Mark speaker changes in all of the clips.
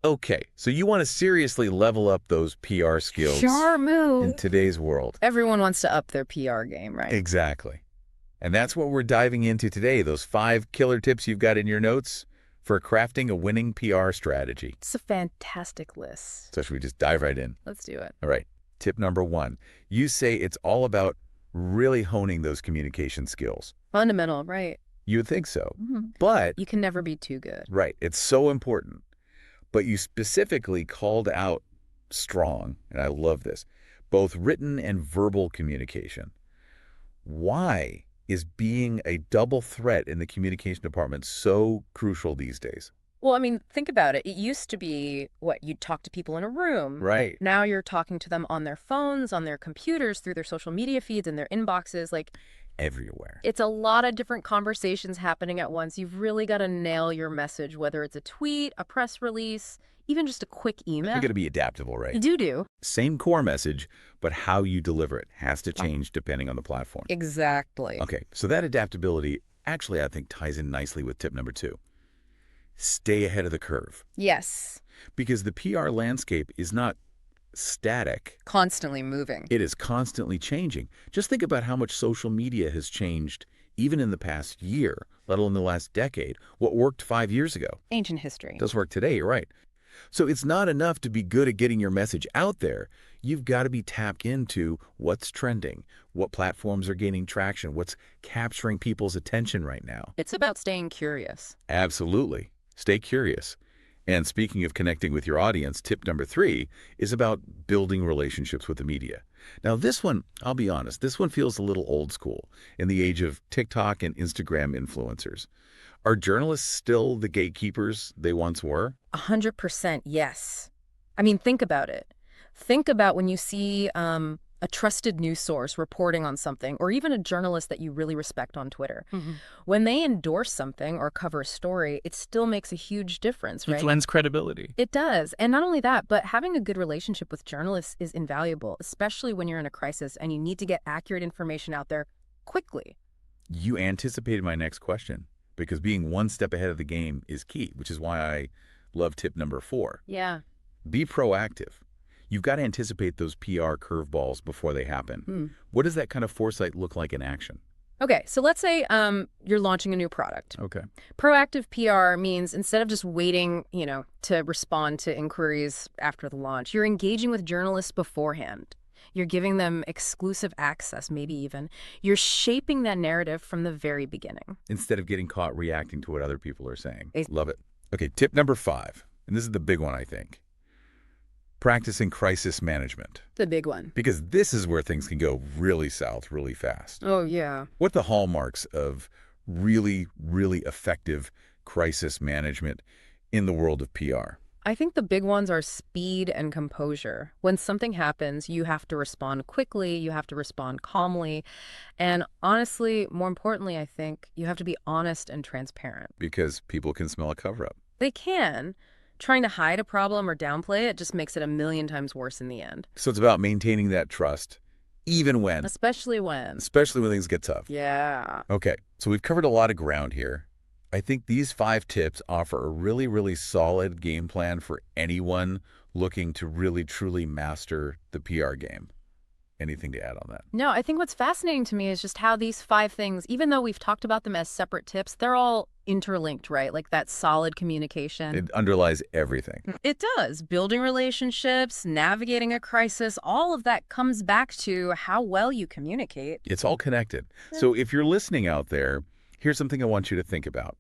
Speaker 1: Okay, so you want to seriously level up those PR skills
Speaker 2: Sure
Speaker 1: in
Speaker 2: move.
Speaker 1: today's world.
Speaker 2: Everyone wants to up their PR game, right?
Speaker 1: Exactly. And that's what we're diving into today, those 5 killer tips you've got in your notes for crafting a winning PR strategy.
Speaker 2: It's a fantastic list.
Speaker 1: So should we just dive right in?
Speaker 2: Let's do it.
Speaker 1: All right. Tip number 1. You say it's all about really honing those communication skills.
Speaker 2: Fundamental, right?
Speaker 1: You would think so.
Speaker 2: Mhm.
Speaker 1: But,
Speaker 2: You can never be too good.
Speaker 1: right, it's so important. But you specifically called out strong, and I love this, both written and verbal communication. Why is being a double threat in the communication department so crucial these days?
Speaker 2: Well, I mean, think about it. It used to be what you'd talk to people in a room.
Speaker 1: Right.
Speaker 2: Now you're talking to them on their phones, on their computers, through their social media feeds and their inboxes. Like,
Speaker 1: Everywhere.
Speaker 2: it's a lot of different conversations happening at once. You've really got to nail your message, whether it's a tweet, a press release, even just a quick email.
Speaker 1: You're going to be adaptable, right?
Speaker 2: You do.
Speaker 1: Same core message, but how you deliver it has to change depending on the platform.
Speaker 2: Exactly.
Speaker 1: Okay, so that adaptability actually, I think, ties in nicely with tip number 2. Stay ahead of the curve.
Speaker 2: Yes.
Speaker 1: Because the PR landscape is not static.
Speaker 2: Constantly moving.
Speaker 1: It is constantly changing. Just think about how much social media has changed even in the past year, let alone the last decade. What worked 5 years ago
Speaker 2: Ancient history.
Speaker 1: does work today, you're right. So it's not enough to be good at getting your message out there. You've got to be tapped into what's trending, what platforms are gaining traction, what's capturing people's attention right now.
Speaker 2: It's about staying curious.
Speaker 1: Absolutely. Stay curious. And speaking of connecting with your audience, tip number 3 is about building relationships with the media. Now, this one, I'll be honest, this one feels a little old school in the age of TikTok and Instagram influencers. Are journalists still the gatekeepers they once were?
Speaker 2: 100% yes. I mean, think about it. Think about when you see a trusted news source reporting on something, or even a journalist that you really respect on Twitter. When they endorse something or cover a story, it still makes a huge difference,
Speaker 3: It
Speaker 2: right?
Speaker 3: lends credibility.
Speaker 2: It does. And not only that, but having a good relationship with journalists is invaluable, especially when you're in a crisis and you need to get accurate information out there quickly.
Speaker 1: You anticipated my next question, because being one step ahead of the game is key, which is why I love tip number 4.
Speaker 2: Yeah.
Speaker 1: Be proactive. You've got to anticipate those PR curveballs before they happen.
Speaker 2: Hmm.
Speaker 1: What does that kind of foresight look like in action?
Speaker 2: Okay, so let's say you're launching a new product.
Speaker 1: Okay.
Speaker 2: Proactive PR means instead of just waiting, to respond to inquiries after the launch, you're engaging with journalists beforehand. You're giving them exclusive access, maybe even. You're shaping that narrative from the very beginning.
Speaker 1: Instead of getting caught reacting to what other people are saying.
Speaker 2: Ex-
Speaker 1: Love it. Okay, tip number 5, and this is the big one, I think. Practicing crisis management.
Speaker 2: The big one.
Speaker 1: Because this is where things can go really south really fast.
Speaker 2: Oh, yeah.
Speaker 1: What are the hallmarks of really, really effective crisis management in the world of PR?
Speaker 2: I think the big ones are speed and composure. When something happens, you have to respond quickly, you have to respond calmly, and honestly, more importantly, I think, you have to be honest and transparent.
Speaker 1: Because people can smell a cover-up.
Speaker 2: They can. Trying to hide a problem or downplay it just makes it a million times worse in the end.
Speaker 1: So it's about maintaining that trust, even when,
Speaker 2: Especially when.
Speaker 1: especially when things get tough.
Speaker 2: Yeah.
Speaker 1: Okay, so we've covered a lot of ground here. I think these 5 tips offer a really, really solid game plan for anyone looking to really, truly master the PR game. Anything to add on that?
Speaker 2: No, I think what's fascinating to me is just how these 5 things, even though we've talked about them as separate tips, they're all interlinked, right? Like that solid communication.
Speaker 1: It underlies everything.
Speaker 2: It does. Building relationships, navigating a crisis, all of that comes back to how well you communicate.
Speaker 1: It's all connected. So if you're listening out there, here's something I want you to think about.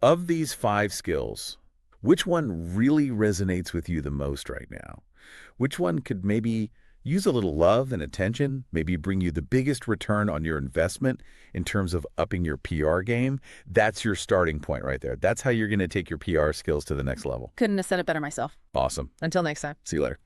Speaker 1: Of these 5 skills, which one really resonates with you the most right now? Which one could maybe use a little love and attention, maybe bring you the biggest return on your investment in terms of upping your PR game? That's your starting point right there. That's how you're going to take your PR skills to the next level.
Speaker 2: Couldn't have said it better myself.
Speaker 1: Awesome.
Speaker 2: Until next time.
Speaker 1: See you later.